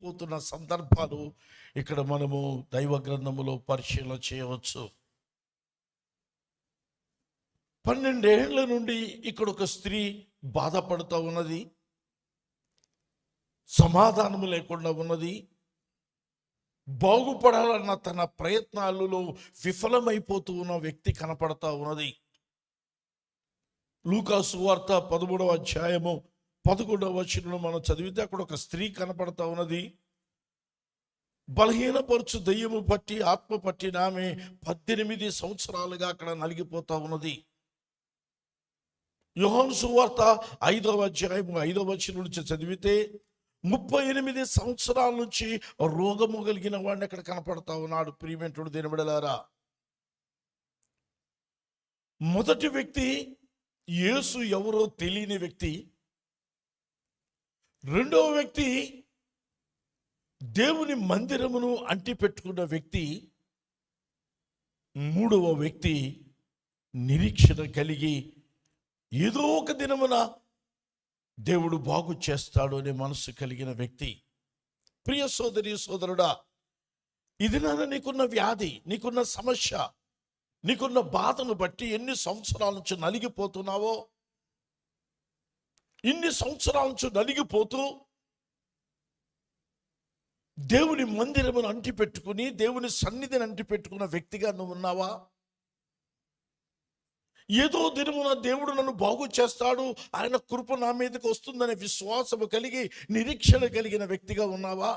పోతున్న సందర్భాలు ఇక్కడ మనము దైవ గ్రంథములో పరిశీలన చేయవచ్చు. 12 ఏళ్ల నుండి ఇక్కడ ఒక స్త్రీ బాధపడుతూ ఉన్నది, సమాధానము లేకుండా ఉన్నది, బాగుపడాలన్న తన ప్రయత్నాలలో విఫలమైపోతూ ఉన్న వ్యక్తి కనపడతా ఉన్నది. లూకా సువార్త 13వ అధ్యాయము 11వ వచనం మనం చదివితే అక్కడ ఒక స్త్రీ కనపడతా ఉన్నది. బలహీనపరచు దయ్యము పట్టి ఆత్మ పట్టిన ఆమె 18 సంవత్సరాలుగా అక్కడ నలిగిపోతా ఉన్నది. యోహాను సువార్త 5వ అధ్యాయము 5వ వచనం నుంచి చదివితే 38 సంవత్సరాల నుంచి రోగము కలిగిన వాడిని అక్కడ కనపడతా ఉన్నాడు. ప్రియమైనటువంటి దేవుని బిడ్డలారా, మొదటి వ్యక్తి యేసు ఎవరో తెలియని వ్యక్తి, రెండవ వ్యక్తి దేవుని మందిరమును అంటి పెట్టుకున్న వ్యక్తి, మూడవ వ్యక్తి నిరీక్షణ కలిగి ఏదో ఒక దినమున దేవుడు బాగు చేస్తాడు అనే మనసు కలిగిన వ్యక్తి. ప్రియ సోదరి సోదరుడా, ఇది నాన్న నీకున్న వ్యాధి, నీకున్న సమస్య, నీకున్న బాధను బట్టి ఎన్ని సంవత్సరాల నుంచి నలిగిపోతున్నావో, ఇన్ని సంవత్సరాల నుంచి నలిగిపోతూ దేవుని మందిరమును అంటి పెట్టుకుని దేవుని సన్నిధిని అంటి పెట్టుకున్న వ్యక్తిగా నువ్వు ఉన్నావా? ఏదో దినమున దేవుడు నన్ను బాగు చేస్తాడు, ఆయన కృప నా మీదకి వస్తుందనే విశ్వాసము కలిగి నిరీక్షణ కలిగిన వ్యక్తిగా ఉన్నావా?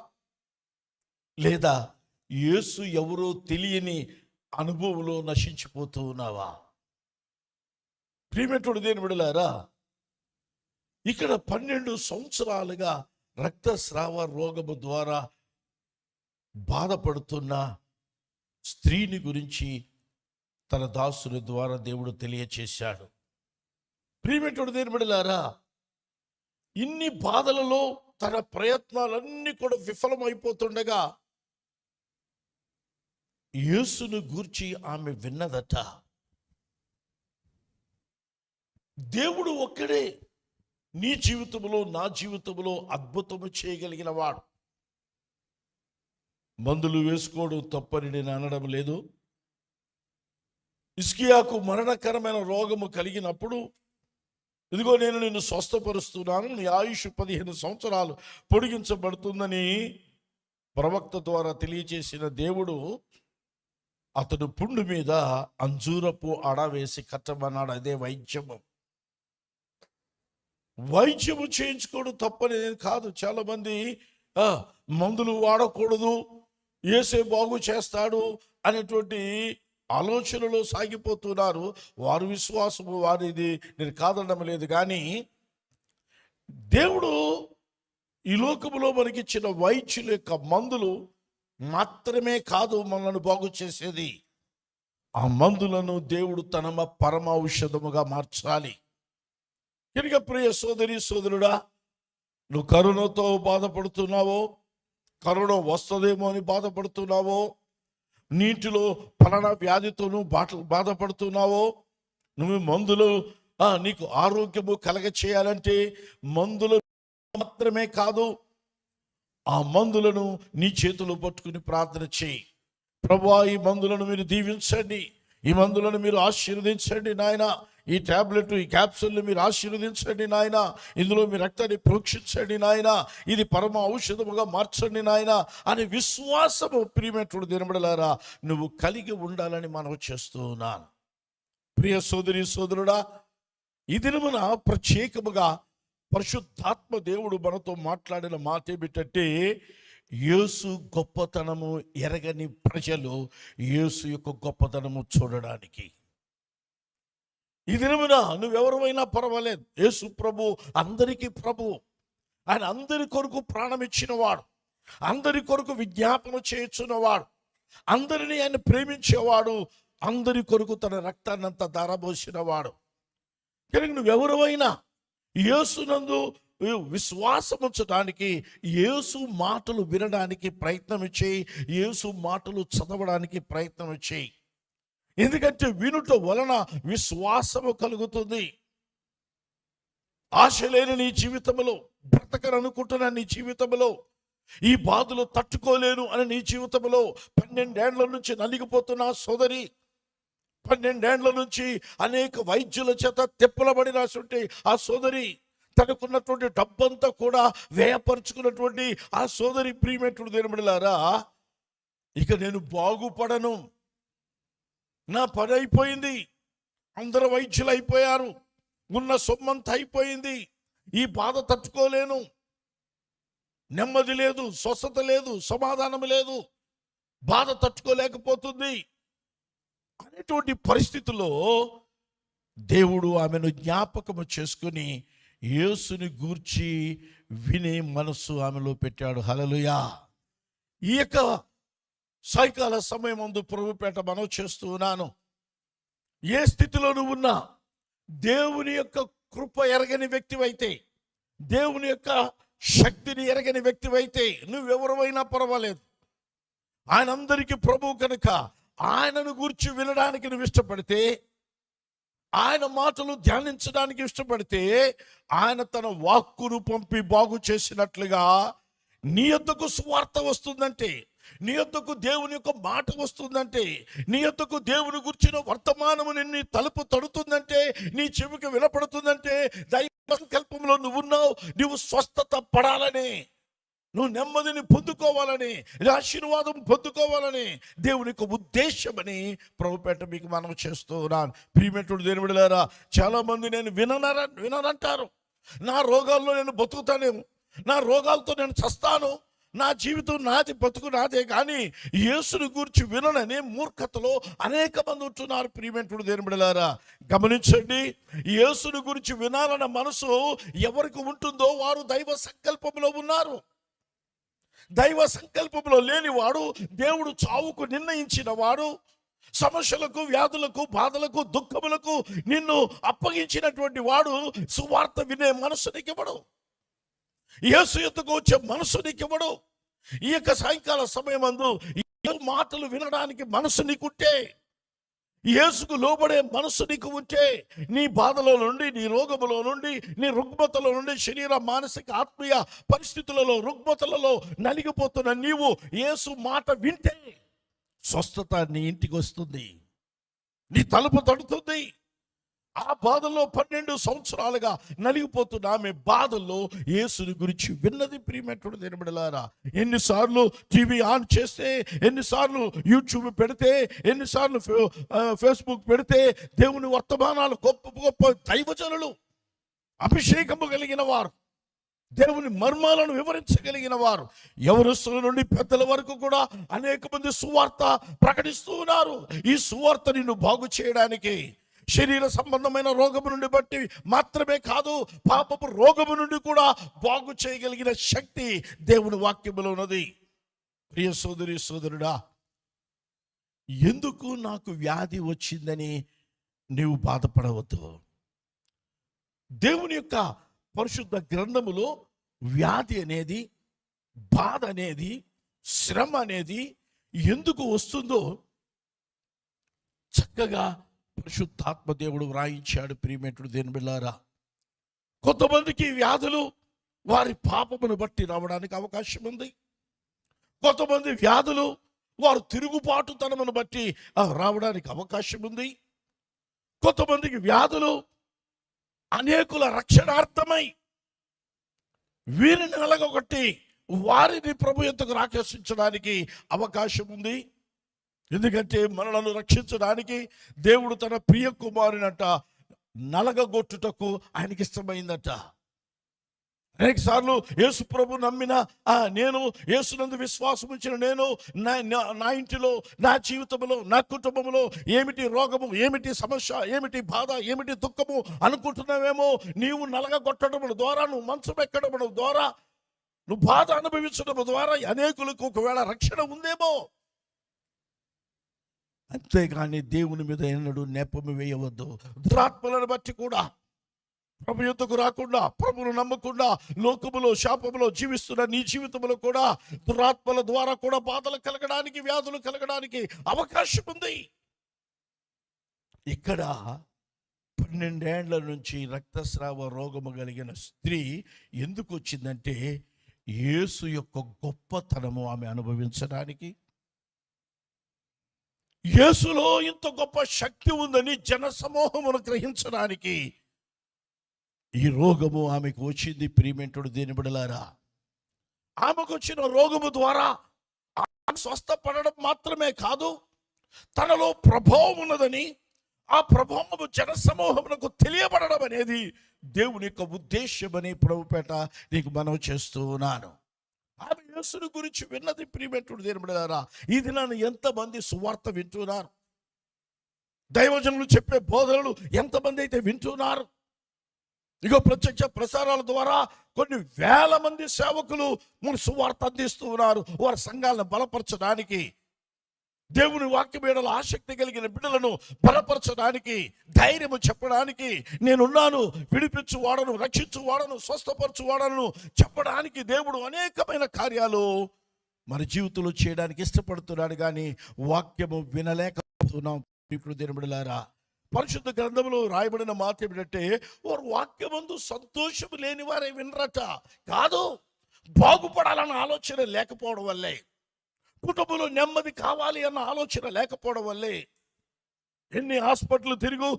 లేదా యేసు ఎవరో తెలియని అనుభవంలో నశించిపోతూ ఉన్నావా? ప్రియమైనటువంటి దేవుని బిడ్డలారా, ఇక్కడ 12 సంవత్సరాలుగా రక్తస్రావ రోగము ద్వారా బాధపడుతున్న స్త్రీని గురించి తన దాసుని ద్వారా దేవుడు తెలియచేశాడు. ప్రియమైనటువంటి దేవుని బిడ్డలారా, ఇన్ని బాధలలో తన ప్రయత్నాలన్నీ కూడా విఫలమైపోతుండగా యేసును గూర్చి ఆమె విన్నదట. దేవుడు ఒక్కడే నీ జీవితంలో నా జీవితంలో అద్భుతము చేయగలిగిన వాడు. మందులు వేసుకోవడం తప్పని నేను అనడం లేదు. హిజ్కియాకు మరణకరమైన రోగము కలిగినప్పుడు, ఇదిగో నేను నిన్ను స్వస్థపరుస్తున్నాను, నీ ఆయుష్ 15 సంవత్సరాలు పొడిగించబడుతుందని ప్రవక్త ద్వారా తెలియజేసిన దేవుడు అతడు పుండు మీద అంజూరపు అడవేసి కట్టమన్నాడు. అదే వైద్యము. వైద్యము చేయించుకోవడం తప్పని కాదు. చాలా మంది మందులు వాడకూడదు, యేసే బాగు చేస్తాడు అనేటువంటి ఆలోచనలో సాగిపోతున్నారు. వారి విశ్వాసము వారిది, నేను కాదనడం లేదు. కానీ దేవుడు ఈ లోకములో మనకిచ్చిన వైద్యుల యొక్క మందులు మాత్రమే కాదు మనల్ని బాగు చేసేది. ఆ మందులను దేవుడు తన పరమ ఔషధముగా మార్చాలి. కనుక ప్రియ సోదరి సోదరుడా, నువ్వు కరోనాతో బాధపడుతున్నావో, కరోనా వస్తుందేమో అని బాధపడుతున్నావో, నీటిలో ఫలానా వ్యాధితోనూ బాధపడుతున్నావో, నువ్వు మందులు నీకు ఆరోగ్యము కలగ చేయాలంటే మందులు మాత్రమే కాదు, ఆ మందులను నీ చేతులు పట్టుకుని ప్రార్థన చేయి. ప్రభువా, ఈ మందులను మీరు దీవించండి, ఈ మందులను మీరు ఆశీర్వదించండి నాయన, ఈ టాబ్లెట్ ఈ క్యాప్సూల్ని మీరు ఆశీర్వదించండి నాయన, ఇందులో మీ రక్తాన్ని ప్రోక్షించండి నాయన, ఇది పరమ ఔషధముగా మార్చండి నాయన అని విశ్వాసము ప్రియమైనటువంటి దినబడలారా నువ్వు కలిగి ఉండాలని మనవి చేస్తూ ఉన్నాను. ప్రియ సోదరి సోదరుడా, ఈ దినమున ప్రత్యేకముగా పరిశుద్ధాత్మ దేవుడు మనతో మాట్లాడిన మాట ఏమిటంటే, యేసు గొప్పతనము ఎరగని ప్రజలు యేసు యొక్క గొప్పతనము చూడడానికి. ఈ దినమున నువ్వెవరైనా పర్వాలేదు, యేసు ప్రభు అందరికీ ప్రభు. ఆయన అందరి కొరకు ప్రాణం ఇచ్చినవాడు, అందరి కొరకు విజ్ఞాపన చేయుచున్నవాడు, అందరినీ ఆయన ప్రేమించేవాడు, అందరి కొరకు తన రక్తాన్నంతా ధారపోసినవాడు. కనుక నువ్వెవరైనా యేసునందు విశ్వాసం ఉంచడానికి, యేసు మాటలు వినడానికి ప్రయత్నం చేయి, యేసు మాటలు చదవడానికి ప్రయత్నం చేయి. ఎందుకంటే వినుట వలన విశ్వాసము కలుగుతుంది. ఆశ లేని నీ జీవితంలో, బ్రతకరనుకుంటున్న నీ జీవితంలో ఈ బాధలు తట్టుకోలేను అని నీ జీవితంలో 12 ఏండ్ల నుంచి నలిగిపోతున్న సోదరి, 12 ఏండ్ల నుంచి అనేక వైద్యుల చేత తిప్పలబడినటువంటి ఆ సోదరి, తనకున్నటువంటి డబ్బంతా కూడా వ్యయపరుచుకున్నటువంటి ఆ సోదరి, ప్రియమైనటువంటి దేవుని బిడ్డలారా, ఇక నేను బాగుపడను, నా పని అయిపోయింది, అందరు వైద్యులు అయిపోయారు, ఉన్న సొమ్మంతా అయిపోయింది, ఈ బాధ తట్టుకోలేను, నెమ్మది లేదు, స్వస్థత లేదు, సమాధానం లేదు, బాధ తట్టుకోలేకపోతుంది అనేటువంటి పరిస్థితుల్లో దేవుడు ఆమెను జ్ఞాపకము చేసుకుని యేసుని గూర్చి వినే మనస్సు ఆమెలో పెట్టాడు. హల్లెలూయా. ఈ యొక్క సాయంకాల సమయం ముందు ప్రభుపేట మనవి చేస్తూ ఉన్నాను. ఏ స్థితిలో నువ్వు ఉన్నా, దేవుని యొక్క కృప ఎరగని వ్యక్తివైతే, దేవుని యొక్క శక్తిని ఎరగని వ్యక్తివైతే, నువ్వెవరైనా పర్వాలేదు, ఆయన అందరికీ ప్రభువు కనుక ఆయనను గురించి వినడానికి నువ్వు ఇష్టపడితే, ఆయన మాటలు ధ్యానించడానికి ఇష్టపడితే, ఆయన తన వాక్కును పంపి బాగు చేసినట్లుగా నీ యొద్దకు సువార్త వస్తుందంటే, నీ యొద్దకు దేవుని యొక్క మాట వస్తుందంటే, నీ యొద్దకు దేవుని గురించిన వర్తమానము నిన్ను తలుపు తడుతుందంటే, నీ చెవికి వినపడుతుందంటే, దైవ సంకల్పంలో నువ్వున్నావు, నువ్వు స్వస్థత పడాలని, నువ్వు నెమ్మదిని పొందుకోవాలని, ఆశీర్వాదం పొందుకోవాలని దేవుని యొక్క ఉద్దేశమని ప్రభుపేట మీకు మనం చేస్తూ ఉన్నాను. ప్రియమైనటువంటి దేవుని బిడ్డలారా, చాలామంది నేను విననంటారు, నా రోగాల్లో నేను బతుకుతానేమో, నా రోగాలతో నేను చస్తాను, నా జీవితం నాది, బతుకు నాదే, కానీ యేసుని గురించి విననని మూర్ఖతలో అనేక మంది ఉంటున్నారు. ప్రియమైనటువంటి దేవుని బిడ్డలారా, గమనించండి, యేసుని గురించి వినాలన్న మనసు ఎవరికి ఉంటుందో వారు దైవ సంకల్పంలో ఉన్నారు. దైవ సంకల్పంలో లేనివాడు, దేవుడు చావుకు నిర్ణయించిన వాడు, సమస్యలకు, వ్యాధులకు, బాధలకు, దుఃఖములకు నిన్ను అప్పగించినటువంటి వాడు సువార్త వినే మనసు నీకివ్వడు, యేసు యొద్దకు వచ్చే మనసు నీకివ్వడు. ఈ యొక్క సాయంకాల సమయమందు ఈ మాటలు వినడానికి మనసు నీకుంటే, యేసుకు లోబడే మనసు నీకు ఉంటే, నీ బాధలో నుండి, నీ రోగములో నుండి, నీ రుగ్మతలో నుండి, శరీర, మానసిక, ఆత్మీయ పరిస్థితులలో, రుగ్మతలలో నలిగిపోతున్న నీవు యేసు మాట వింటే స్వస్థత నీ ఇంటికి వస్తుంది, నీ తలుపు తడుతుంది. ఆ బాధల్లో 12 సంవత్సరాలుగా నలిగిపోతున్న ఆమె బాధల్లో యేసుని గురించి విన్నది. ప్రియమైనటువంటి దేవుని బిడ్డలారా, ఎన్నిసార్లు టీవీ ఆన్ చేస్తే, ఎన్నిసార్లు యూట్యూబ్ పెడితే, ఎన్నిసార్లు ఫేస్బుక్ పెడితే, దేవుని వర్తమానాలు, గొప్ప గొప్ప దైవజనులు, అభిషేకము కలిగిన వారు, దేవుని మర్మాలను వివరించగలిగిన వారు, యవనస్తుల నుండి పెద్దల వరకు కూడా అనేక మంది సువార్త ప్రకటిస్తూ ఉన్నారు. ఈ సువార్త నిన్ను బాగు చేయడానికి, శరీర సంబంధమైన రోగము నుండి బట్టి మాత్రమే కాదు, పాపపు రోగము నుండి కూడా బాగు చేయగలిగిన శక్తి దేవుని వాక్యములో ఉన్నది. ప్రియ సోదరి, సోదరుడా, ఎందుకు నాకు వ్యాధి వచ్చిందని నీవు బాధపడవద్దు. దేవుని యొక్క పరిశుద్ధ గ్రంథములో వ్యాధి అనేది, బాధ అనేది, శ్రమ అనేది ఎందుకు వస్తుందో చక్కగా పరిశుద్ధాత్మ దేవుడు వ్రాయించాడు. ప్రియమైనటువంటి దేవుని బిడ్డలారా, కొంతమందికి వ్యాధులు వారి పాపమును బట్టి రావడానికి అవకాశం ఉంది. కొంతమంది వ్యాధులు వారు తిరుగుబాటుతనమును బట్టి రావడానికి అవకాశం ఉంది. కొంతమందికి వ్యాధులు అనేకుల రక్షణార్థమై వీరిని నలగొట్టి వారిని ప్రభు యొద్దకు ఆకర్షించడానికి అవకాశం ఉంది. ఎందుకంటే మనలను రక్షించడానికి దేవుడు తన ప్రియ కుమారునట నలగగొట్టుటకు ఆయనకి ఇష్టమైందట. అనేక సార్లు యేసు ప్రభు నమ్మిన నేను, యేసునందు విశ్వాసం ఉంచిన నేను, నా ఇంటిలో, నా జీవితంలో, నా కుటుంబంలో ఏమిటి రోగము, ఏమిటి సమస్య, ఏమిటి బాధ, ఏమిటి దుఃఖము అనుకుంటున్నావేమో, నీవు నలగగొట్టడం ద్వారా, నువ్వు మంచం ఎక్కడం ద్వారా, నువ్వు బాధ అనుభవించడం ద్వారా అనేకులకు ఒకవేళ రక్షణ ఉందేమో. అంతేగాని దేవుని మీద ఎన్నడూ నేపము వేయవద్దు. దురాత్మలను బట్టి కూడా ప్రభు యొద్దకు రాకుండా, ప్రభువును నమ్మకుండా లోకములో, శాపములో జీవిస్తున్న నీ జీవితంలో కూడా దురాత్మల ద్వారా కూడా బాధలు కలగడానికి, వ్యాధులు కలగడానికి అవకాశం ఉంది. ఇక్కడ 12 ఏండ్ల నుంచి రక్తస్రావ రోగము కలిగిన స్త్రీ ఎందుకు వచ్చిందంటే, యేసు యొక్క గొప్పతనము ఆమె అనుభవించడానికి, యేసులో ఇంత గొప్ప శక్తి ఉందని జన సమూహమును గ్రహించడానికి ఈ రోగము ఆమెకు వచ్చింది. ప్రియమైనటువంటి దేవుని బిడ్డలారా, ఆమెకు వచ్చిన రోగము ద్వారా ఆమె స్వస్థపడడం మాత్రమే కాదు, తనలో ప్రభావం ఉన్నదని, ఆ ప్రభావము జన సమూహమునకు తెలియబడడం అనేది దేవుని యొక్క ఉద్దేశమని ప్రభుపేట నీకు మనవి చేస్తూ ఉన్నాను. ఆమె యేసుని గురించి విన్నది. ప్రియమైనటువంటి దేవుని బిడ్డలారా, ఈ దినాన్ని ఎంతమంది సువార్త వింటున్నారు, దైవజనులు చెప్పే బోధనలు ఎంతమంది అయితే వింటున్నారు. ఇగో ప్రత్యక్ష ప్రసారాల ద్వారా కొన్ని వేల మంది సేవకులు మన సువార్త అందిస్తూ ఉన్నారు. వారి సంఘాలను బలపరచడానికి, దేవుని వాక్య బిడ్డల ఆసక్తి కలిగిన బిడ్డలను బలపరచడానికి, ధైర్యము చెప్పడానికి, నేనున్నాను, విడిపించువాడను, రక్షించువాడను, స్వస్థపరచువాడను చెప్పడానికి దేవుడు అనేకమైన కార్యాలు మన జీవితంలో చేయడానికి ఇష్టపడుతున్నాడు. కానీ వాక్యము వినలేకపోతున్నాం. ఇప్పుడు దేవుని బిడ్డలారా, పరిశుద్ధ గ్రంథంలో రాయబడిన మాట ఏమిటంటే, వారు వాక్యమందు సంతోషము లేని వారే వినరట. కాదు, బాగుపడాలన్న ఆలోచన లేకపోవడం వల్లే, కుటుంబంలో నెమ్మది కావాలి అన్న ఆలోచన లేకపోవడం వల్లే, ఎన్ని హాస్పిటల్ తిరుగు,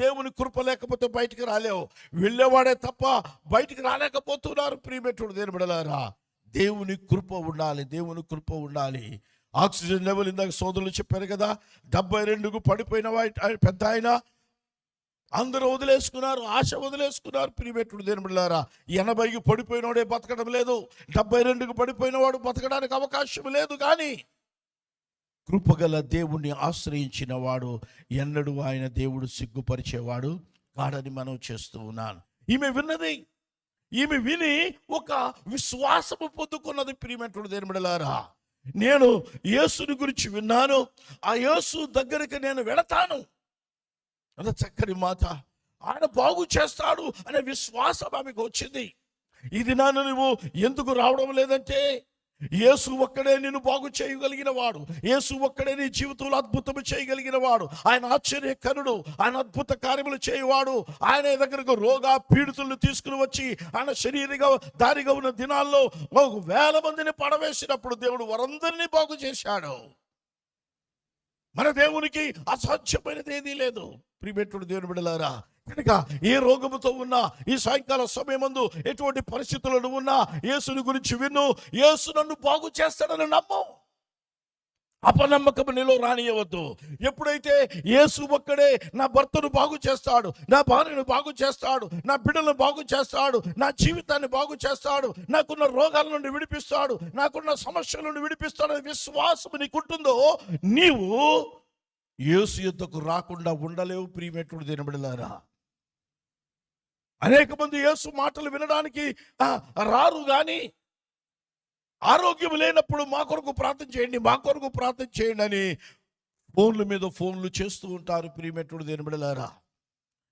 దేవుని కృప లేకపోతే బయటికి రాలేవు, వెళ్ళేవాడే తప్ప బయటికి రాలేకపోతున్నారు. ప్రియమైనటువంటి దేవుని బిడ్డలారా, దేవుని కృప ఉండాలి, దేవుని కృప ఉండాలి. ఆక్సిజన్ లెవెల్ ఇందాక సోదరులు చెప్పారు కదా, 72కు పడిపోయిన పెద్ద ఆయన అందరూ వదిలేసుకున్నారు, ఆశ వదిలేసుకున్నారు. ప్రియమైనటువంటి దేవుని బిడ్డలారా, 80కి పడిపోయినవాడే బతకడం లేదు, 72కు పడిపోయిన వాడు బతకడానికి అవకాశం లేదు. కానీ కృపగల దేవుణ్ణి ఆశ్రయించిన వాడు ఎన్నడూ ఆయన దేవుడు సిగ్గుపరిచేవాడు కాడని మనం చేస్తూ ఉన్నాను. ఈమె విన్నది, ఈమె విని ఒక విశ్వాసము పొందుకున్నది. ప్రియమైనటువంటి దేవుని బిడ్డలారా, నేను యేసుని గురించి విన్నాను, ఆ యేసు దగ్గరికి నేను వెళతాను అంత చక్కని మాట. ఆయన బాగు చేస్తాడు అనే విశ్వాసం ఆమెకు వచ్చింది. ఇది నన్ను నువ్వు ఎందుకు రావడం లేదంటే, యేసు ఒక్కడే నిన్ను బాగు చేయగలిగిన వాడు, యేసు ఒక్కడే నీ జీవితంలో అద్భుతము చేయగలిగిన వాడు. ఆయన ఆశ్చర్యకరుడు, ఆయన అద్భుత కార్యములు చేయవాడు. ఆయన దగ్గరకు రోగ పీడితులను తీసుకుని వచ్చి ఆయన శరీరంగా దారిగా ఉన్న దినాల్లో 1,000 మందిని పడవేసినప్పుడు దేవుడు వారందరినీ బాగు చేశాడు. మన దేవునికి అసాధ్యమైనది ఏదీ లేదు. ప్రియమైనటువంటి దేవుని బిడ్డలారా, కనుక ఏ రోగముతో ఉన్నా, ఈ సాయంకాల సమయమందు ఎటువంటి పరిస్థితులను ఉన్నా, యేసుని గురించి విన్ను, యేసు నన్ను బాగు చేస్తాడని నమ్ము. అపనమ్మకము నీలో రానియవద్దు. ఎప్పుడైతే యేసు ఒక్కడే నా భర్తను బాగు చేస్తాడు, నా భార్యను బాగు చేస్తాడు, నా బిడ్డలను బాగు చేస్తాడు, నా జీవితాన్ని బాగు చేస్తాడు, నాకున్న రోగాల నుండి విడిపిస్తాడు, నాకున్న సమస్యల నుండి విడిపిస్తాడు అనే విశ్వాసం నీకుంటుందో, నీవు యేసు యుద్ధకు రాకుండా ఉండలేవు. ప్రియమైనటువంటి దేవుని బిడ్డలారా, అనేక మంది యేసు మాటలు వినడానికి రారు. కానీ ఆరోగ్యం లేనప్పుడు మా కొరకు ప్రార్థన చేయండి, మా కొరకు ప్రార్థన చేయండి అని ఫోన్ల మీద ఫోన్లు చేస్తూ ఉంటారు. ప్రియమైనటువంటి దేవుని బిడ్డలారా,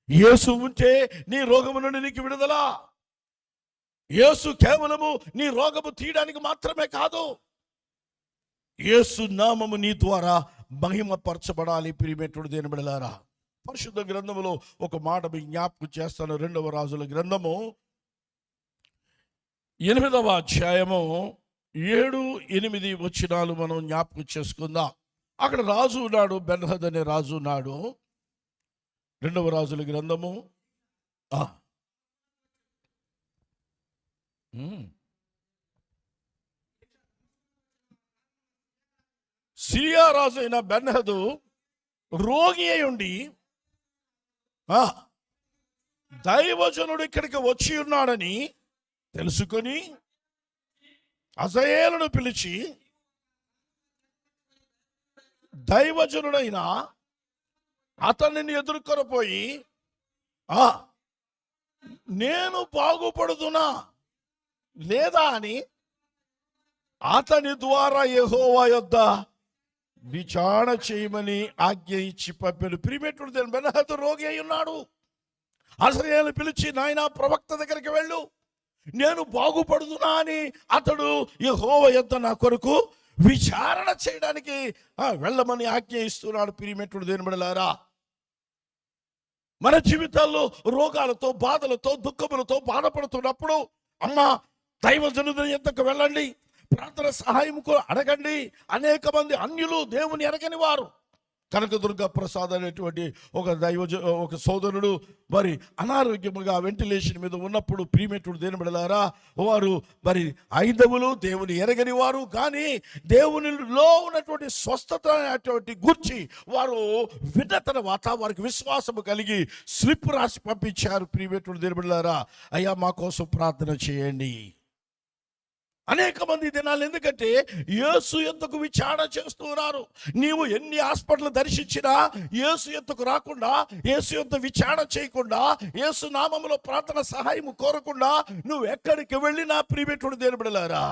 యేసు ఉంటే నీ రోగము నుండి నీకు విడుదల. యేసు కేవలము నీ రోగము తీయడానికి మాత్రమే కాదు, యేసు నామము నీ ద్వారా మహిమపరచబడాలి. ప్రియమైనటువంటి దేవుని బిడ్డలారా, పరిశుద్ధ గ్రంథములో ఒక మాట మీ జ్ఞాపకం చేస్తాను. 2వ రాజుల గ్రంథము 8వ అధ్యాయము 7-8 వచనాలు మనం జ్ఞాపకం చేసుకుందాం. అక్కడ రాజు ఉన్నాడు, బెన్హదద్ అనే రాజు ఉన్నాడు. 2వ రాజుల గ్రంథము సిరియా రాజు అయిన బెన్హదదు రోగి అయి ఉండి, దైవజనుడు ఇక్కడికి వచ్చి ఉన్నాడని తెలుసుకొని హజాయేలును పిలిచి, దైవజనుడైన అతనిని ఎదుర్కొనిపోయి, నేను బాగుపడుతున్నా లేదా అని అతని ద్వారా యెహోవా యొద్ద విచారణ చేయమని ఆజ్ఞ ఇచ్చి పంపాడు. ప్రియమైనటువంటి బెన్హదదు రోగి అయి ఉన్నాడు. హజాయేలును పిలిచి, నాయనా ప్రవక్త దగ్గరికి వెళ్ళు, నేను బాగుపడుతున్నా అని అతడు యెహోవా యొద్ద నా కొరకు విచారణ చేయడానికి వెళ్ళమని ఆజ్ఞ ఇస్తున్నాడు. ప్రియమైనటువంటి దేవుని బిడ్డలారా, మన జీవితాల్లో రోగాలతో, బాధలతో, దుఃఖములతో బాధపడుతున్నప్పుడు, అమ్మా దైవజనుల యొద్దకు వెళ్ళండి, ప్రార్థన సహాయం అడగండి. అనేక మంది అన్యులు, దేవుని ఎరగని వారు. కనకదుర్గ ప్రసాద్ అనేటువంటి ఒక సోదరుడు మరి అనారోగ్యముగా వెంటిలేషన్ మీద ఉన్నప్పుడు, ప్రియమేటుడు దేని బిడ్డలారా, వారు మరి ఐదవులు, దేవుని ఎరగని వారు, కానీ దేవునిలో ఉన్నటువంటి స్వస్థత అనేటువంటి గుర్చి వారు విన్న తర్వాత వారికి విశ్వాసము కలిగి స్లిప్ రాసి పంపించారు. ప్రియమేటుడు దేని బిడ్డలారా, అయ్యా మా కోసం ప్రార్థన చేయండి. అనేక మంది దినాలు, ఎందుకంటే యేసు యొద్దకు విచారణ చేస్తున్నారు. నీవు ఎన్ని హాస్పిటల్ దర్శించినా యేసు యొద్దకు రాకుండా, యేసు యొద్ద విచారణ చేయకుండా, యేసు నామములో ప్రార్థన సహాయం కోరకుండా నువ్వు ఎక్కడికి వెళ్ళినా ప్రియమేటుడు దేని బిడ్డలారా,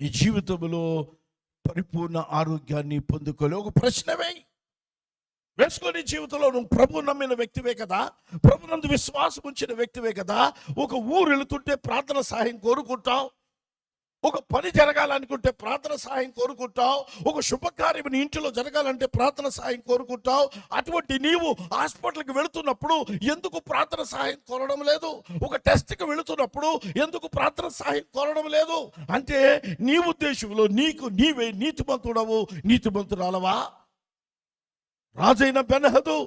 ఈ జీవితంలో పరిపూర్ణ ఆరోగ్యాన్ని పొందుకోలే. ఒక ప్రశ్న వేసుకొని జీవితంలో నువ్వు ప్రభు నమ్మిన వ్యక్తివే కదా, ప్రభునందు విశ్వాసం ఉంచిన వ్యక్తివే కదా. ఒక ఊరు వెళుతుంటే ప్రార్థన సహాయం కోరుకుంటావు, ఒక పని జరగాలనుకుంటే ప్రార్థన సహాయం కోరుకుంటావు, ఒక శుభకార్యం నీ ఇంటిలో జరగాలంటే ప్రార్థన సహాయం కోరుకుంటావు. అటువంటి నీవు హాస్పిటల్కి వెళుతున్నప్పుడు ఎందుకు ప్రార్థన సహాయం కోరడం లేదు? ఒక టెస్ట్కి వెళుతున్నప్పుడు ఎందుకు ప్రార్థన సహాయం కోరడం లేదు? అంటే నీ ఉద్దేశంలో నీవే నీతిమంతుడవు, నీతిమంతురాలవా? రాజైన బెన్హదు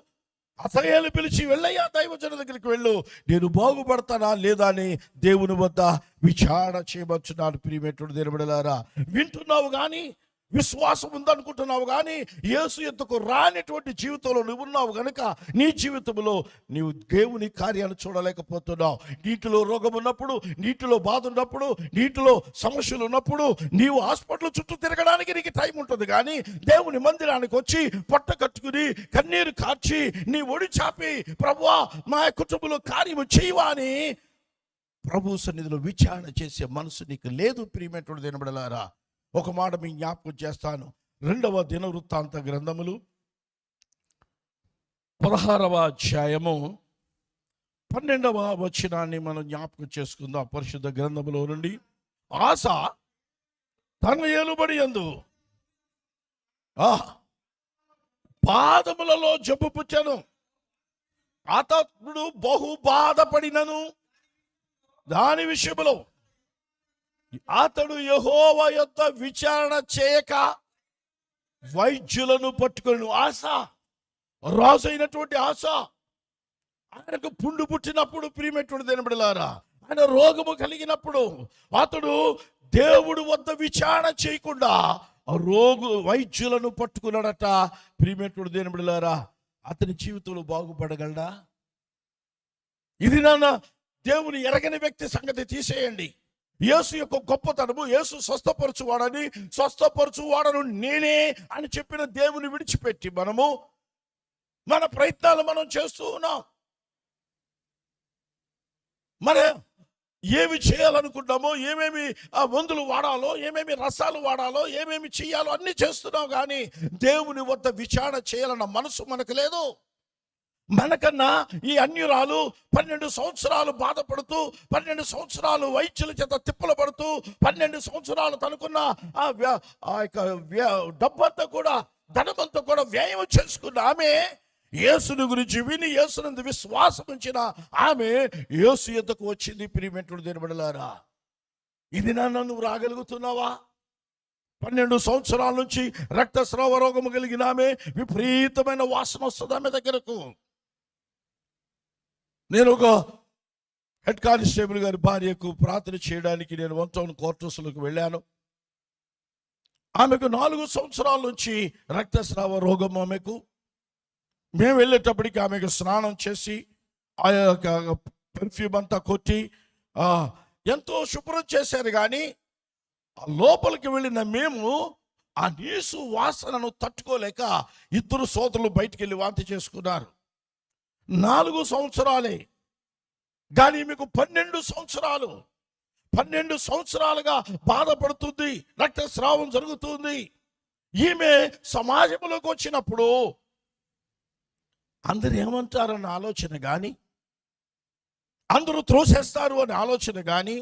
అసహ్యాలు పిలిచి, వెళ్ళయ్యా దైవజన దగ్గరికి వెళ్ళు, నేను బాగుపడతానా లేదా అని దేవుని వద్ద విచారణ చేయవచ్చున్నాడు. ప్రియమేటుడు దేని బిడ్డలారా, వింటున్నావు కానీ, విశ్వాసం ఉందనుకుంటున్నావు కానీ, యేసు యొద్దకు రానటువంటి జీవితంలో నువ్వు ఉన్నావు గనుక నీ జీవితంలో నీవు దేవుని కార్యాలు చూడలేకపోతున్నావు. నీటిలో రోగం ఉన్నప్పుడు, నీటిలో బాధ ఉన్నప్పుడు, నీటిలో సమస్యలు ఉన్నప్పుడు నీవు హాస్పిటల్ చుట్టూ తిరగడానికి నీకు టైం ఉంటుంది. కానీ దేవుని మందిరానికి వచ్చి పొట్ట కట్టుకుని కన్నీరు కార్చి నీ ఒడి చాపి, ప్రభువా మా కుటుంబంలో కార్యము చేయవా అని ప్రభు సన్నిధిలో విచారణ చేసే మనసు నీకు లేదు. ప్రియమేటుడు దేని బిడ్డలారా, ఒక మాట మీ జ్ఞాపకం చేస్తాను. 2వ దినవృత్తాంత గ్రంథములు 16వ అధ్యాయము 12వ వచనాన్ని మనం జ్ఞాపకం చేసుకుందాం. పరిశుద్ధ గ్రంథములో నుండి, ఆస తన ఏలుబడి యందు పాదములలో జబ్బు పుట్టెను, అతడు బహు బాధపడినను దాని విషయములో అతడు యెహోవా యొద్ద విచారణ చేయక వైద్యులను పట్టుకొని. ఆశ, రాజు అయినటువంటి ఆశ, ఆయనకు పుండు పుట్టినప్పుడు, ప్రియమేటుడు దేని బిడ్డలారా, ఆయన రోగము కలిగినప్పుడు అతడు దేవుడు వద్ద విచారణ చేయకుండా వైద్యులను పట్టుకున్నాడట. ప్రియమేటుడు దేని బిడ్డలారా, అతని జీవితంలో బాగుపడగలడా? ఇది నాన్న దేవుని ఎరగని వ్యక్తి సంగతి తీసేయండి. యేసు యొక్క గొప్పతనము, యేసు స్వస్థపరచువాడను నేనే అని చెప్పిన దేవుని విడిచిపెట్టి మనము మన ప్రయత్నాలు మనం చేస్తూ ఉన్నాం. మరి ఏమి చేయాలనుకుంటామో, ఏమేమి మందులు వాడాలో, ఏమేమి రసాలు వాడాలో, ఏమేమి చేయాలో అన్ని చేస్తున్నాం. కానీ దేవుని వద్ద విచారణ చేయాలన్న మనసు మనకు లేదు. మనకన్నా ఈ అన్యురాలు 12 సంవత్సరాలు బాధపడుతూ, 12 సంవత్సరాలు వైద్యుల చేత తిప్పలు పడుతూ, 12 సంవత్సరాలు తనకున్న ఆ యొక్క డబ్బంతా కూడా, ధనమంతా కూడా వ్యయం చేసుకున్న ఆమె, యేసుని గురించి విని యేసునందు విశ్వాసం ఉంచిన ఆమె యేసు యొద్దకు వచ్చింది. ప్రియమేటుడు దేని బిడ్డలారా, ఇది నువ్వు రాగలుగుతున్నావా? 12 సంవత్సరాల నుంచి రక్తస్రావ రోగము కలిగిన ఆమె, విపరీతమైన వాసన వస్తుంది ఆమె దగ్గరకు. నేను ఒక హెడ్ కానిస్టేబుల్ గారి భార్యకు ప్రార్థన చేయడానికి నేను 1 టౌన్ క్వార్టర్స్లోకి వెళ్ళాను. ఆమెకు 4 సంవత్సరాల నుంచి రక్తస్రావ రోగం ఆమెకు. మేము వెళ్ళేటప్పటికి ఆమెకు స్నానం చేసి ఆ యొక్క పెర్ఫ్యూమ్ అంతా కొట్టి ఎంతో శుభ్రం చేశారు. కానీ లోపలికి వెళ్ళిన మేము ఆ నీసు వాసనను తట్టుకోలేక 2 సోదరులు బయటికి వెళ్ళి వాంతి చేసుకున్నారు. 4 సంవత్సరాలే, కానీ మీకు 12 సంవత్సరాలు, 12 సంవత్సరాలుగా బాధపడుతుంది, రక్తస్రావం జరుగుతుంది. ఈమె సమాజంలోకి వచ్చినప్పుడు అందరు ఏమంటారన్న ఆలోచన కానీ, అందరూ త్రోసేస్తారు అనే ఆలోచన కానీ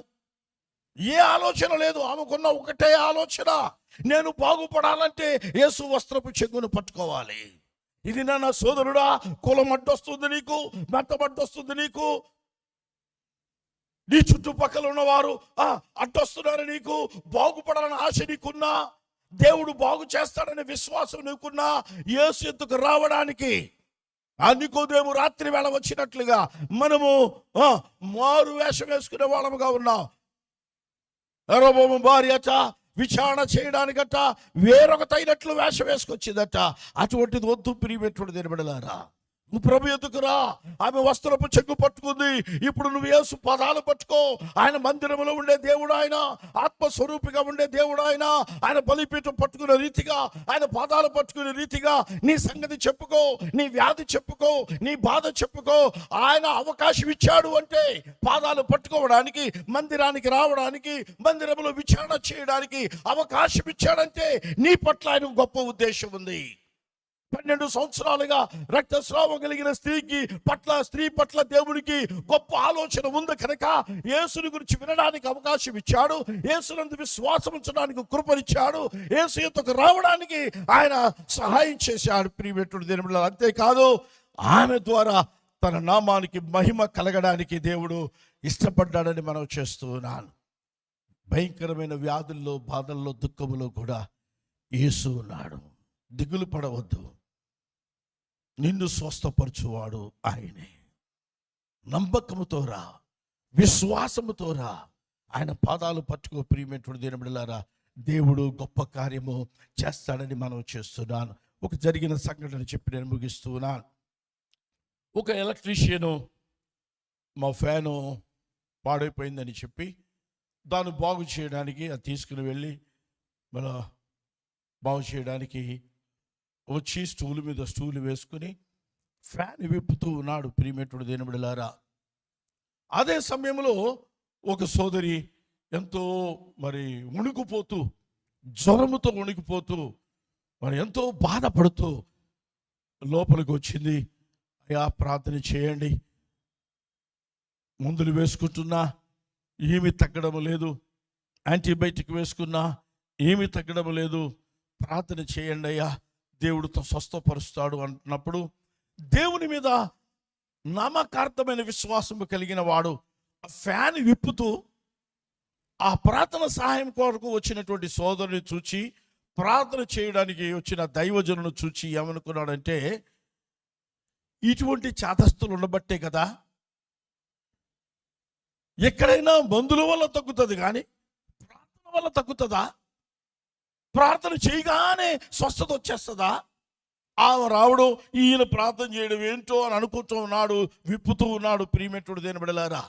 ఏ ఆలోచన లేదు. ఆమెకున్న ఒకటే ఆలోచన, నేను బాగుపడాలంటే యేసు వస్త్రపు చెంగును పట్టుకోవాలి. ఇది నా సోదరుడా, కులం అడ్డొస్తుంది నీకు, మెత్తబడ్డొస్తుంది నీకు, నీ చుట్టుపక్కల ఉన్నవారు అడ్డొస్తున్నారు, నీకు బాగుపడాలని ఆశ నీకున్నా, దేవుడు బాగు చేస్తాడనే విశ్వాసం నీకున్నా, యేసు ఎద్దుకు రావడానికి నికోదేము రాత్రి వేళ వచ్చినట్లుగా మనము మారు వేషం వేసుకునే వాళ్ళముగా ఉన్నాం. యెరొబోము భార్యట విచారణ చేయడానికట వేరొక తైనట్లు వేషం వేసుకొచ్చిందట. అటువంటిది వద్దు ప్రియమైనటువంటి దేవుని బిడ్డలారా. నువ్వు ప్రభు ఎద్దుకు రా. ఆమె వస్త్రపు చెక్కు పట్టుకుంది. ఇప్పుడు నువ్వు యేసు పదాలు పట్టుకో. ఆయన మందిరంలో ఉండే దేవుడు, ఆయన ఆత్మస్వరూపిగా ఉండే దేవుడు, ఆయన బలిపీఠం పట్టుకునే రీతిగా, ఆయన పాదాలు పట్టుకునే రీతిగా నీ సంగతి చెప్పుకో, నీ వ్యాధి చెప్పుకో, నీ బాధ చెప్పుకో. ఆయన అవకాశం ఇచ్చాడు అంటే పాదాలు పట్టుకోవడానికి, మందిరానికి రావడానికి, మందిరంలో విచారణ చేయడానికి అవకాశం ఇచ్చాడంటే నీ పట్ల ఆయన గొప్ప ఉద్దేశం ఉంది. 12 సంవత్సరాలుగా రక్తస్రావం కలిగిన స్త్రీ పట్ల దేవునికి గొప్ప ఆలోచన ఉంది కనుక యేసుని గురించి వినడానికి అవకాశం ఇచ్చాడు. యేసునందు విశ్వాసం ఉంచడానికి కృపనిచ్చాడు. యేసు యొద్దకు రావడానికి ఆయన సహాయం చేశాడు. ప్రియమైనటువంటి దేవుని బిడ్డలారా, అంతేకాదు ఆమె ద్వారా తన నామానికి మహిమ కలగడానికి దేవుడు ఇష్టపడ్డాడని మనం చేస్తూ ఉన్నాను. భయంకరమైన వ్యాధుల్లో, బాధల్లో, దుఃఖములో కూడా యేసు ఉన్నాడు. దిగులు పడవద్దు. నిన్ను స్వస్థపరచువాడు ఆయనే. నమ్మకముతో రా, విశ్వాసముతో రా, ఆయన పాదాలు పట్టుకో. ప్రియమైనటువంటి దేవుని బిడ్డలారా, దేవుడు గొప్ప కార్యము చేస్తాడని మనం చేస్తున్నాను. ఒక జరిగిన సంఘటన చెప్పి నేను ముగిస్తున్నాను. ఒక ఎలక్ట్రీషియను మా ఫ్యాను పాడైపోయిందని చెప్పి దాన్ని బాగు చేయడానికి అది తీసుకుని వెళ్ళి మన బాగు చేయడానికి వచ్చి స్టూల్ మీద స్టూల్ వేసుకుని ఫ్యాన్ విప్పుతూ ఉన్నాడు. ప్రియమైనటువంటి దేవుని బిడ్డలారా, అదే సమయంలో ఒక సోదరి ఎంతో వణికిపోతూ, జ్వరముతో వణికిపోతూ, ఎంతో బాధపడుతూ లోపలికి వచ్చింది. అయ్యా ప్రార్థన చేయండి, మందులు వేసుకుంటున్నా ఏమీ తగ్గడం లేదు, యాంటీబయాటిక్ వేసుకున్నా ఏమీ తగ్గడం లేదు, ప్రార్థన చేయండి అయ్యా, దేవుడితో స్వస్థపరుస్తాడు అంటున్నప్పుడు దేవుని మీద నామకార్థమైన విశ్వాసము కలిగిన వాడు ఫ్యాన్ విప్పుతూ ఆ ప్రార్థన సహాయం కొరకు వచ్చినటువంటి సోదరుని చూచి, ప్రార్థన చేయడానికి వచ్చిన దైవజనును చూచి ఏమనుకున్నాడంటే, ఇటువంటి చాతస్తులు ఉండబట్టే కదా ఎక్కడైనా మందుల వల్ల తగ్గుతుంది కానీ ప్రార్థన వల్ల తగ్గుతుందా? ప్రార్థన చేయగానే స్వస్థత వచ్చేస్తుందా? ఆమె రావడం, ఈయన ప్రార్థన చేయడం ఏంటో అని అనుకుంటూ ఉన్నాడు, విప్పుతూ ఉన్నాడు. ప్రియమైనటువంటి దేవుని బిడ్డలారా,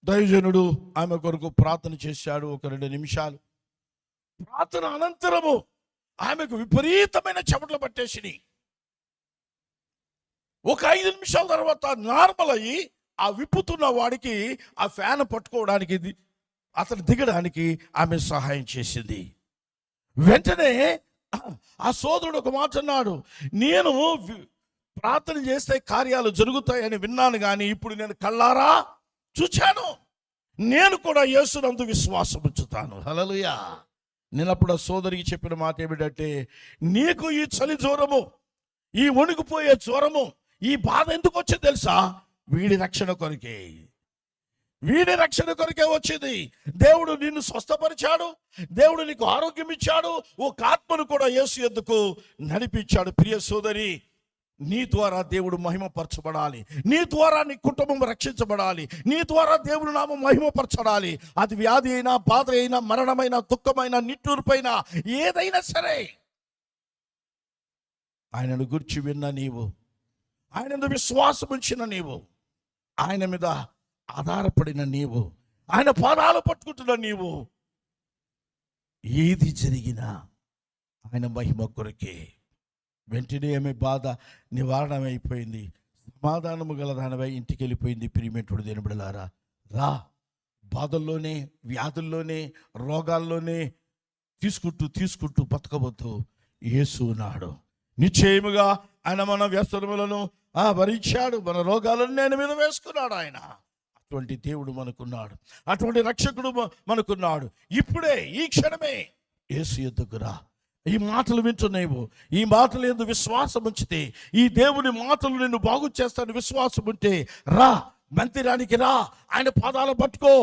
దైవజనుడు ఆమె కొరకు ప్రార్థన చేశాడు. ఒక 2 నిమిషాలు ప్రార్థన అనంతరము ఆమెకు విపరీతమైన చెమటలు పట్టేసినాయి. ఒక 5 నిమిషాల తర్వాత నార్మల్ అయ్యి ఆ విప్పుతున్న వాడికి ఆ ఫ్యాన్ పట్టుకోవడానికి, అతను దిగడానికి ఆమె సహాయం చేసింది. వెంటనే ఆ సోదరుడు ఒక మాట అన్నాడు, నేను ప్రార్థన చేస్తే కార్యాలు జరుగుతాయని విన్నాను కానీ ఇప్పుడు నేను కళ్ళారా చూచాను. నేను కూడా యేసునందు విశ్వాసం ఉంచుతాను. హల్లెలూయా. నేను అప్పుడు ఆ సోదరికి చెప్పిన మాట ఏమిటంటే, నీకు ఈ చలి జ్వరము, ఈ వణికిపోయే జ్వరము, ఈ బాధ ఎందుకు వచ్చేది తెలుసా? వీడి రక్షణ కొరకే వచ్చింది. దేవుడు నిన్ను స్వస్థపరిచాడు, దేవుడు నీకు ఆరోగ్యం ఇచ్చాడు, ఒక ఆత్మను కూడా యేసు యొద్దకు నడిపించాడు. ప్రియ సోదరి, నీ ద్వారా దేవుడు మహిమపరచబడాలి, నీ ద్వారా నీ కుటుంబం రక్షించబడాలి, నీ ద్వారా దేవుడు నామం మహిమపరచడాలి. అది వ్యాధి అయినా, బాధ అయినా, మరణమైన, దుఃఖమైన, నిట్టూర్పైన ఏదైనా సరే, ఆయనను గురించి విన్న నీవు, ఆయన విశ్వాసం ఉంచిన నీవు, ఆయన మీద ఆధారపడిన నీవు, ఆయన పాదాలు పట్టుకుంటున్న నీవు, ఏది జరిగినా ఆయన మహిమ కొరకే. వెంటనే ఆమె బాధ నివారణమైపోయింది, సమాధానము గల దానిపై ఇంటికి వెళ్ళిపోయింది. ప్రియమైనటువంటి దేవుని బిడ్డలారా, రా, బాధల్లోనే, వ్యాధుల్లోనే, రోగాల్లోనే తీసుకుంటూ బతకవద్దు. యేసు ఉన్నాడు. నిశ్చయముగా ఆయన మన వ్యసనములను భరించాడు, మన రోగాలను ఆయన మీద వేసుకున్నాడు. ఆయన అటువంటి దేవుడు మనకున్నాడు, అటువంటి రక్షకుడు మనకున్నాడు. ఇప్పుడే, ఈ క్షణమే యేసు యొద్దకు రా. ఈ మాటలు వింటున్నావు, ఈ మాటలు ఎందుకు విశ్వాసం ఉంచితే, ఈ దేవుని మాటలు నిన్ను బాగు చేస్తాను విశ్వాసం ఉంటే రా, మందిరానికి రా, ఆయన పాదాలు పట్టుకో.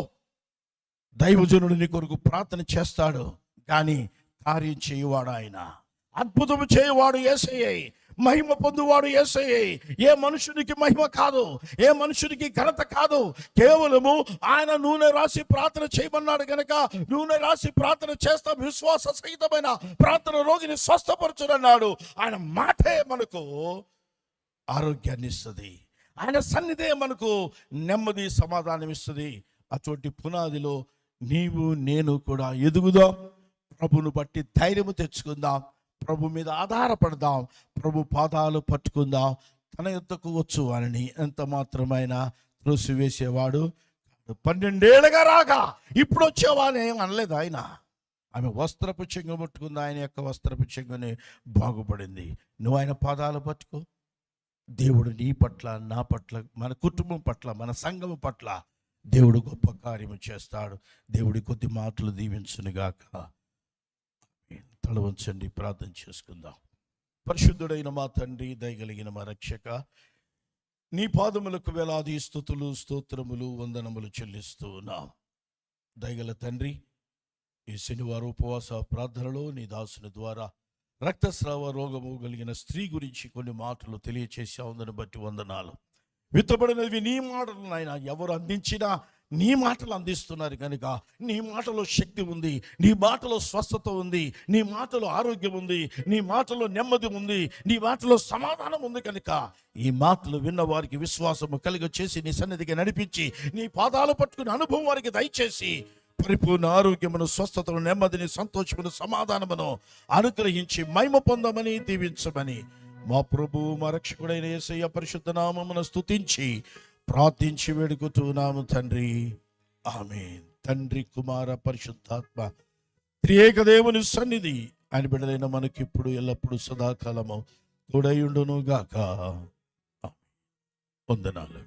దైవజనుడు నీ కొరకు ప్రార్థన చేస్తాడు, కానీ కార్యం చేయువాడు ఆయన. అద్భుతము చేయువాడు యేసయ్యే, మహిమ పొందువాడు యేసయ్యే. ఏ మనుషునికి మహిమ కాదు, ఏ మనుషునికి ఘనత కాదు, కేవలము ఆయన నూనె రాసి ప్రార్థన చేయమన్నాడు కనుక నూనె రాసి ప్రార్థన చేస్తాం. విశ్వాస సహితమైన ప్రార్థన రోగిని స్వస్థపరచునన్నాడు. ఆయన మాటే మనకు ఆరోగ్యాన్ని ఇస్తుంది, ఆయన సన్నిధే మనకు నెమ్మది సమాధానం ఇస్తుంది. అటువంటి పునాదిలో నీవు నేను కూడా ఎదుగుదాం, ప్రభును బట్టి ధైర్యము తెచ్చుకుందాం, ప్రభు మీద ఆధారపడదాం, ప్రభు పాదాలు పట్టుకుందాం. తన యొద్దకు వచ్చు అని ఎంత మాత్రమైనా త్రోసివేసేవాడు. 12 ఏళ్ళుగా రాగా ఇప్పుడు వచ్చేవాని ఏం అనలేదు ఆయన. ఆమె వస్త్రపు చెంగు పట్టుకుంది, ఆయన యొక్క వస్త్రపు చెంగుని బాగుపడింది. నువ్వు ఆయన పాదాలు పట్టుకో. దేవుడు నీ పట్ల, నా పట్ల, మన కుటుంబం పట్ల, మన సంఘం పట్ల దేవుడు గొప్ప కార్యము చేస్తాడు. దేవుడి కొద్ది మాటలు దీవించునుగాక. తల వంచండి, ప్రార్థన చేసుకుందాం. పరిశుద్ధుడైన మా తండ్రి, దయగలిగిన మా రక్షక, నీ పాదములకు వేలాది స్తుతులు, స్తోత్రములు, వందనములు చెల్లిస్తూ ఉన్నాం. దయగల తండ్రి, ఈ శనివారం ఉపవాస ప్రార్థనలో నీ దాసుని ద్వారా రక్తస్రావ రోగము కలిగిన స్త్రీ గురించి కొన్ని మాటలు తెలియచేసావు. దాన్ని బట్టి వందనాలు. విత్తబడినవి నీ మాటలు నాయన, ఎవరు అందించినా నీ మాటలు అందిస్తున్నారు కనుక నీ మాటలో శక్తి ఉంది, నీ మాటలో స్వస్థత ఉంది, నీ మాటలో ఆరోగ్యం ఉంది, నీ మాటలో నెమ్మది ఉంది, నీ మాటలో సమాధానం ఉంది కనుక ఈ మాటలు విన్న వారికి విశ్వాసము కలిగ చేసి నీ సన్నిధికి నడిపించి నీ పాదాలు పట్టుకుని అనుభవం వారికి దయచేసి పరిపూర్ణ ఆరోగ్యమును, స్వస్థతను, నెమ్మదిని, సంతోషమును, సమాధానమును అనుగ్రహించి మహిమ పొందమని, దీవించమని మా ప్రభువు మా రక్షకుడైన యేసయ్య పరిశుద్ధ నామమును స్తుతించి ప్రార్థించి వేడుకుతున్నాము తండ్రి. ఆమేన్. తండ్రి, కుమార, పరిశుద్ధాత్మ త్రియేక దేవుని సన్నిధి ఆయన బిడ్డలైన మనకి ఇప్పుడు ఎల్లప్పుడు సదాకాలము తోడై ఉండును గాక. వందనాలు.